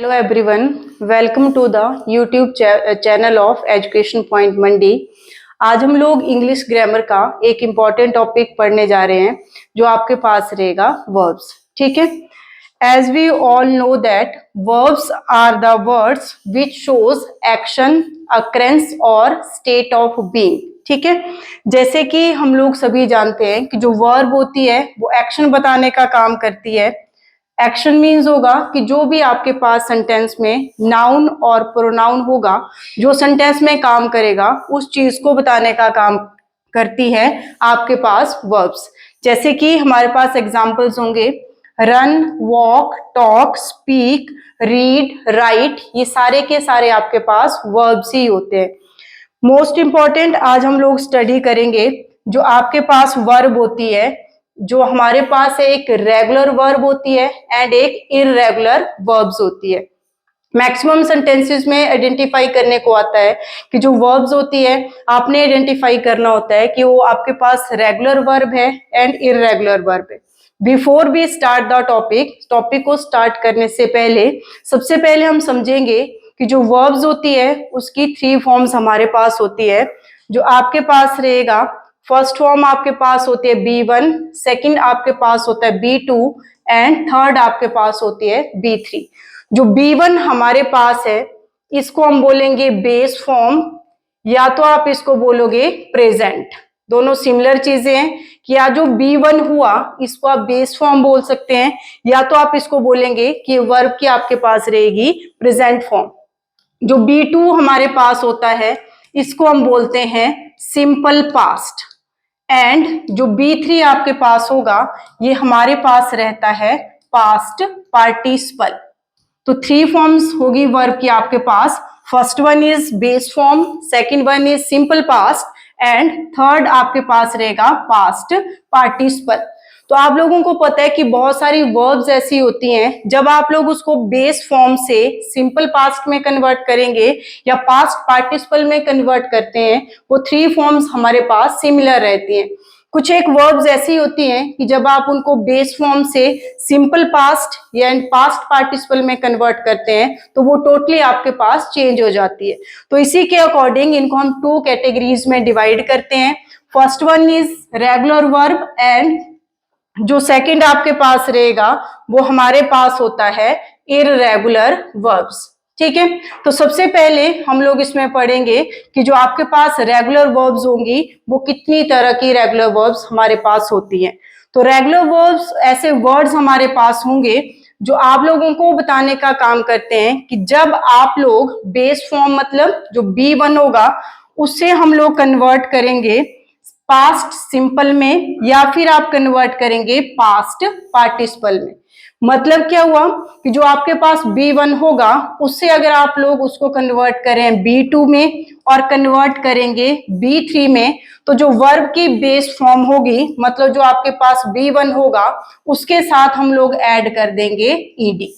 Hello everyone, welcome to the YouTube channel of Education Point मंडी। आज हम लोग English grammar का एक इम्पॉर्टेंट टॉपिक पढ़ने जा रहे हैं जो आपके पास रहेगा वर्ब्स। ठीक है, as we all know that verbs are the words which shows action, occurrence और स्टेट ऑफ बीइंग। ठीक है, जैसे कि हम लोग सभी जानते हैं कि जो वर्ब होती है वो एक्शन बताने का काम करती है। एक्शन मीन्स होगा कि जो भी आपके पास सेंटेंस में नाउन और प्रोनाउन होगा, जो सेंटेंस में काम करेगा उस चीज को बताने का काम करती है आपके पास वर्ब्स। जैसे कि हमारे पास एग्जांपल्स होंगे run, walk, talk, speak, read, right, ये सारे के सारे आपके पास वर्ब्स ही होते हैं। मोस्ट इंपॉर्टेंट आज हम लोग स्टडी करेंगे जो आपके पास वर्ब होती है, जो हमारे पास एक रेगुलर वर्ब होती है एंड एक इररेगुलर वर्ब्स होती है। मैक्सिमम सेंटेंसेस में आइडेंटिफाई करने को आता है कि जो वर्ब्स होती है आपने आइडेंटिफाई करना होता है कि वो आपके पास रेगुलर वर्ब है एंड इररेगुलर वर्ब है। Before we start the topic को स्टार्ट करने से पहले सबसे पहले हम समझेंगे कि जो वर्ब्स होती है उसकी 3 फॉर्म्स हमारे पास होती है। जो आपके पास रहेगा, फर्स्ट फॉर्म आपके पास होती है B1, सेकंड आपके पास होता है B2 एंड थर्ड आपके पास होती है B3। जो B1 हमारे पास है इसको हम बोलेंगे बेस फॉर्म, या तो आप इसको बोलोगे प्रेजेंट। दोनों सिमिलर चीजें हैं कि या जो B1 हुआ इसको आप बेस फॉर्म बोल सकते हैं, या तो आप इसको बोलेंगे कि वर्ब की आपके पास रहेगी प्रेजेंट फॉर्म। जो B2 हमारे पास होता है इसको हम बोलते हैं सिंपल पास्ट, एंड जो B3 आपके पास होगा ये हमारे पास रहता है पास्ट पार्टिसिपल। तो 3 फॉर्म्स होगी वर्ब की आपके पास। First one is base form, second one is simple past and third आपके पास रहेगा पास्ट पार्टिसिपल। तो आप लोगों को पता है कि बहुत सारी वर्ब्स ऐसी होती हैं जब आप लोग उसको बेस फॉर्म से सिंपल पास्ट में कन्वर्ट करेंगे या पास्ट पार्टिसिपल में कन्वर्ट करते हैं, वो 3 फॉर्म्स हमारे पास सिमिलर रहती हैं। कुछ एक वर्ब्स ऐसी होती हैं कि जब आप उनको बेस फॉर्म से सिंपल पास्ट या पास्ट पार्टिसिपल में कन्वर्ट करते हैं तो वो टोटली आपके पास चेंज हो जाती है। तो इसी के अकॉर्डिंग इनको हम 2 कैटेगरीज में डिवाइड करते हैं। First one is regular verb and जो सेकंड आपके पास रहेगा वो हमारे पास होता है इररेगुलर वर्ब्स। ठीक है, तो सबसे पहले हम लोग इसमें पढ़ेंगे कि जो आपके पास रेगुलर वर्ब्स होंगी वो कितनी तरह की रेगुलर वर्ब्स हमारे पास होती हैं। तो रेगुलर वर्ब्स ऐसे वर्ड्स हमारे पास होंगे जो आप लोगों को बताने का काम करते हैं कि जब आप लोग बेस फॉर्म मतलब जो B1 होगा उससे हम लोग कन्वर्ट करेंगे पास्ट सिंपल में या फिर आप कन्वर्ट करेंगे पास्ट पार्टिसिपल में। मतलब क्या हुआ कि जो आपके पास B1 होगा उससे अगर आप लोग उसको कन्वर्ट करें B2 में और कन्वर्ट करेंगे B3 में, तो जो वर्ब की बेस फॉर्म होगी मतलब जो आपके पास B1 होगा उसके साथ हम लोग ऐड कर देंगे ED।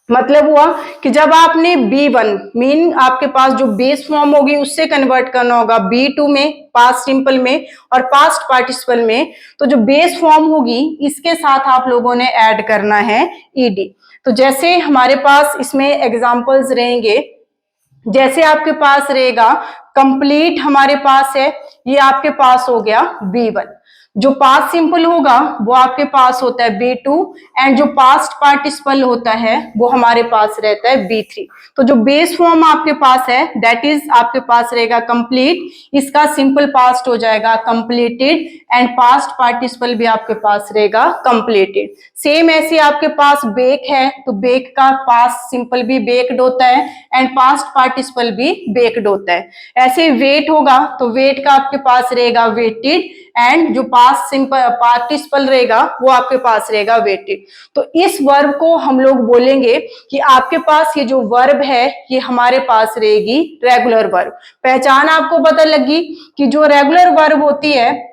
मतलब हुआ कि जब आपने B1 मीन आपके पास जो बेस फॉर्म होगी उससे कन्वर्ट करना होगा B2 में पास्ट सिंपल में और पास्ट पार्टिसिपल में, तो जो बेस फॉर्म होगी इसके साथ आप लोगों ने ऐड करना है ED। तो जैसे हमारे पास इसमें एग्जांपल्स रहेंगे, जैसे आपके पास रहेगा कंप्लीट हमारे पास है, ये आपके पास हो गया B1। जो पास्ट सिंपल होगा वो आपके पास होता है B2 एंड जो पास्ट पार्टिसिपल होता है वो हमारे पास रहता है B3। तो जो बेस फॉर्म आपके पास है दैट इज आपके पास रहेगा कंप्लीट, इसका सिंपल पास्ट हो जाएगा कंप्लीटेड एंड पास्ट पार्टिसिपल भी आपके पास रहेगा कंप्लीटेड। सेम ऐसे आपके पास बेक है तो बेक का पास्ट सिंपल भी बेक्ड होता है एंड पास्ट पार्टिसिपल भी बेक्ड होता है। ऐसे वेट होगा तो वेट का आपके पास रहेगा वेटेड एंड जो पास्ट सिंपल पार्टिसिपल रहेगा वो आपके पास रहेगा वेटेड। तो इस वर्ब को हम लोग बोलेंगे कि आपके पास ये जो वर्ब है ये हमारे पास रहेगी रेगुलर वर्ब। पहचान आपको पता लगी कि जो रेगुलर वर्ब होती है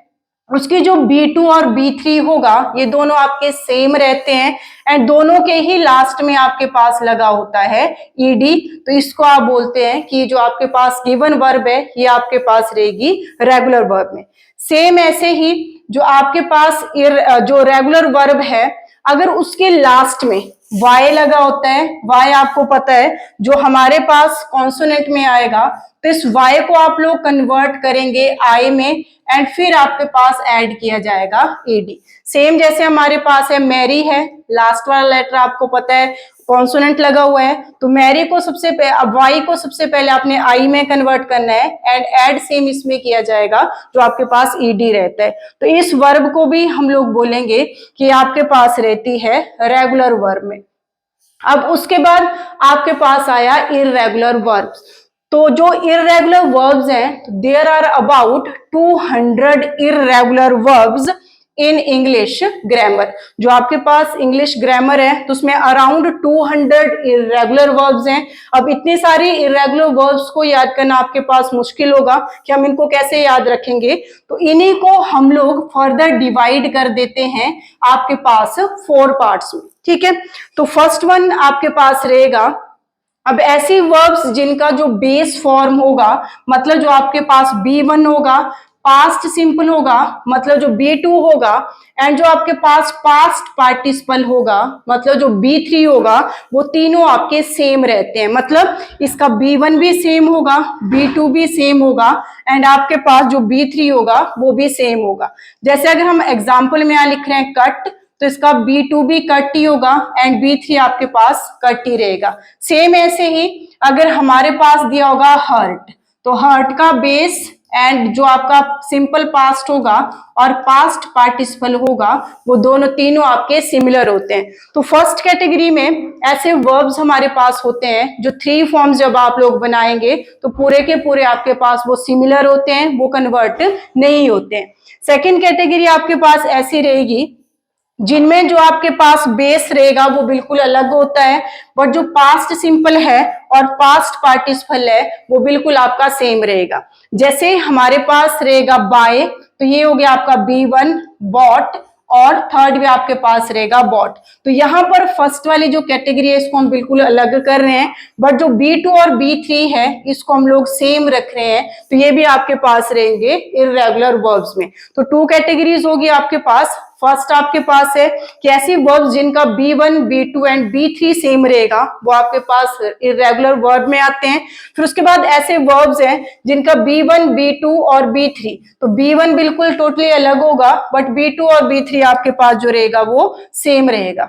उसकी जो B2 और B3 होगा ये दोनों आपके सेम रहते हैं एंड दोनों के ही लास्ट में आपके पास लगा होता है ED। तो इसको आप बोलते हैं कि जो आपके पास गिवन वर्ब है ये आपके पास रहेगी रेगुलर वर्ब में। सेम ऐसे ही जो आपके पास जो रेगुलर वर्ब है अगर उसके लास्ट में वाई लगा होता है, वाई आपको पता है जो हमारे पास कॉन्सोनेंट में आएगा, तो इस वाई को आप लोग कन्वर्ट करेंगे आई में एंड फिर आपके पास ऐड किया जाएगा ईडी। सेम जैसे हमारे पास है मैरी है, लास्ट वाला लेटर आपको पता है कॉन्सोनेंट लगा हुआ है, तो मैरी को सबसे अब वाई को सबसे पहले आपने आई में कन्वर्ट करना है एंड ऐड सेम इसमें किया जाएगा जो आपके पास ईडी रहता है। तो इस वर्ब को भी हम लोग बोलेंगे कि आपके पास रहती है रेगुलर वर्ब में। अब उसके बाद आपके पास आया इररेगुलर वर्ब्स। तो जो इररेगुलर वर्ब्स हैं, there are about 200 irregular verbs in English grammar. जो आपके पास इंग्लिश ग्रामर है तो उसमें अराउंड 200 इररेगुलर वर्ब्स हैं। अब इतनी सारी इररेगुलर वर्ब्स को याद करना आपके पास मुश्किल होगा कि हम इनको कैसे याद रखेंगे, तो इन्हीं को हम लोग फर्दर डिवाइड कर देते हैं आपके पास 4 पार्ट्स में। ठीक है, तो फर्स्ट वन आपके पास रहेगा, अब ऐसी वर्ब्स जिनका जो बेस फॉर्म होगा, मतलब जो आपके पास B1 होगा, पास्ट सिंपल होगा, मतलब जो B2 होगा, एंड जो आपके पास पास्ट पार्टिसिपल होगा, मतलब जो B3 होगा, वो तीनों आपके सेम रहते हैं। मतलब इसका B1 भी सेम होगा, B2 भी सेम होगा एंड आपके पास जो B3 होगा वो भी सेम होगा। जैसे अगर हम एग्जाम्पल में यहां लिख रहे हैं कट, तो इसका B2 भी कट ही होगा एंड B3 आपके पास कट ही रहेगा। सेम ऐसे ही अगर हमारे पास दिया होगा हर्ट, तो हर्ट का बेस एंड जो आपका सिंपल पास्ट होगा और पास्ट पार्टिसिपल होगा, वो दोनों तीनों आपके सिमिलर होते हैं। तो फर्स्ट कैटेगरी में ऐसे वर्ब्स हमारे पास होते हैं जो 3 फॉर्म्स जब आप लोग बनाएंगे तो पूरे के पूरे आपके पास वो सिमिलर होते हैं, वो कन्वर्ट नहीं होते हैं। सेकेंड कैटेगरी आपके पास ऐसी रहेगी जिनमें जो आपके पास बेस रहेगा वो बिल्कुल अलग होता है, बट जो पास्ट सिंपल है और पास्ट पार्टिसिपल है वो बिल्कुल आपका सेम रहेगा। जैसे हमारे पास रहेगा बाय, तो ये हो गया आपका B1, बॉट, और थर्ड भी आपके पास रहेगा बॉट। तो यहाँ पर फर्स्ट वाली जो कैटेगरी है इसको हम बिल्कुल अलग कर रहे हैं, बट जो B2 और B3 है इसको हम लोग सेम रख रहे हैं, तो ये भी आपके पास रहेंगे इररेगुलर वर्ब्स में। तो 2 कैटेगरीज होगी आपके पास। फर्स्ट आपके पास है कि ऐसी वर्ब्स जिनका B1, B2 and B3 same रहेगा, वो आपके पास इररेगुलर वर्ब में आते हैं। फिर उसके बाद ऐसे वर्ब्स हैं जिनका B1, B2 और B3, तो B1 बिल्कुल टोटली अलग होगा, बट B2 और B3 आपके पास जो रहेगा वो सेम रहेगा।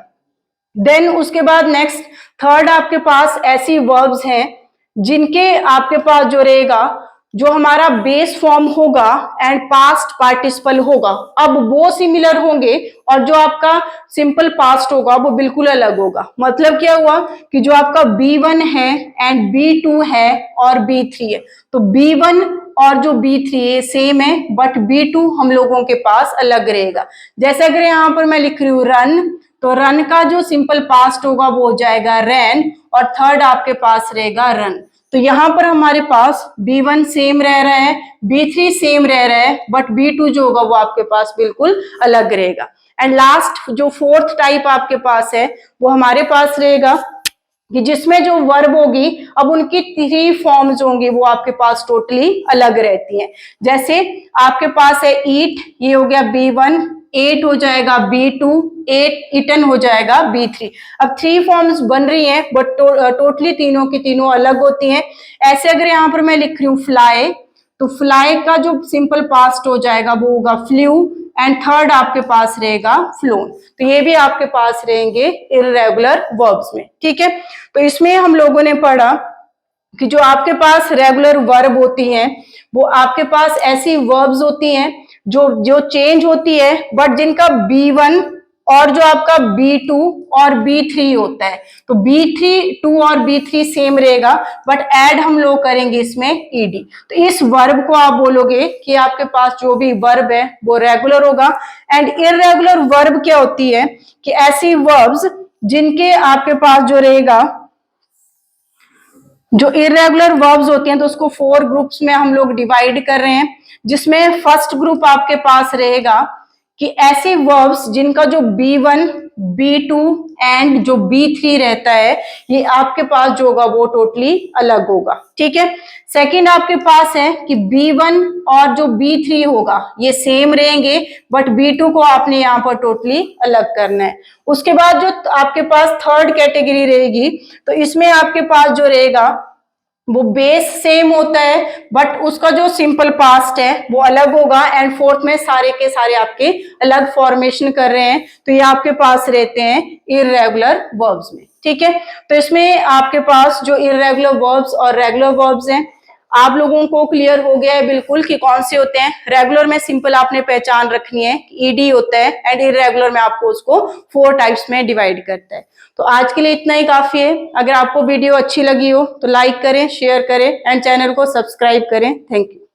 देन उसके बाद नेक्स्ट थर्ड आपके पास ऐसी वर्ब्स हैं जिनके आपके पास जो रहेगा, जो हमारा बेस फॉर्म होगा एंड पास्ट पार्टिसिपल होगा, अब वो सिमिलर होंगे और जो आपका सिंपल पास्ट होगा वो बिल्कुल अलग होगा। मतलब क्या हुआ कि जो आपका B1 है एंड B2 है और B3 है, तो B1 और जो B3 है सेम है, बट B2 हम लोगों के पास अलग रहेगा। जैसे अगर यहाँ पर मैं लिख रही हूँ रन, तो रन का जो सिंपल पास्ट होगा वो हो जाएगा रैन और थर्ड आपके पास रहेगा रन। तो यहाँ पर हमारे पास B1 सेम रह रहा है, B3 सेम रह रहा है, बट B2 जो होगा वो आपके पास बिल्कुल अलग रहेगा। एंड लास्ट जो फोर्थ टाइप आपके पास है वो हमारे पास रहेगा कि जिसमें जो वर्ब होगी अब उनकी 3 फॉर्म्स होंगी, वो आपके पास टोटली अलग रहती हैं। जैसे आपके पास है ईट, ये हो गया B1, एट हो जाएगा B2, एट ईटन हो जाएगा B3। अब 3 फॉर्म्स बन रही हैं, बट टोटली तीनों की तीनों अलग होती हैं। ऐसे अगर यहाँ पर मैं लिख रही हूँ फ्लाई, तो फ्लाई का जो सिंपल पास्ट हो जाएगा वो होगा फ्लू एंड थर्ड आपके पास रहेगा फ्लोन। तो ये भी आपके पास रहेंगे इररेगुलर वर्ब्स में। ठीक है, तो इसमें हम लोगों ने पढ़ा कि जो आपके पास रेगुलर वर्ब होती हैं वो आपके पास ऐसी वर्ब्स होती हैं जो जो चेंज होती है, बट जिनका B1 और जो आपका B2 और B3 होता है, तो B2 और B3 सेम रहेगा, बट ऐड हम लोग करेंगे इसमें ईडी। तो इस वर्ब को आप बोलोगे कि आपके पास जो भी वर्ब है वो रेगुलर होगा। एंड इररेगुलर वर्ब क्या होती है कि ऐसी वर्ब्स जिनके आपके पास जो रहेगा, जो इररेगुलर वर्ब्स होती हैं तो उसको 4 ग्रुप्स में हम लोग डिवाइड कर रहे हैं, जिसमें फर्स्ट ग्रुप आपके पास रहेगा कि ऐसे वर्ब्स जिनका जो B1, B2 एंड जो B3 रहता है, ये आपके पास जो होगा वो टोटली अलग होगा। ठीक है। सेकंड आपके पास है कि B1 और जो B3 होगा ये सेम रहेंगे, बट B2 को आपने यहाँ पर टोटली अलग करना है। उसके बाद जो आपके पास थर्ड कैटेगरी रहेगी, तो इसमें आपके पास जो रहेगा वो बेस सेम होता है, बट उसका जो सिंपल पास्ट है वो अलग होगा, एंड फोर्थ में सारे के सारे आपके अलग फॉर्मेशन कर रहे हैं, तो ये आपके पास रहते हैं इररेगुलर वर्ब्स में। ठीक है। तो इसमें आपके पास जो इररेगुलर वर्ब्स और रेगुलर वर्ब्स हैं, आप लोगों को क्लियर हो गया है बिल्कुल कि कौन से होते हैं। रेगुलर में सिंपल आपने पहचान रखनी है, ईडी होता है, एंड इररेगुलर में आपको उसको 4 टाइप्स में डिवाइड करता है। तो आज के लिए इतना ही काफी है। अगर आपको वीडियो अच्छी लगी हो तो लाइक करें, शेयर करें एंड चैनल को सब्सक्राइब करें। Thank you.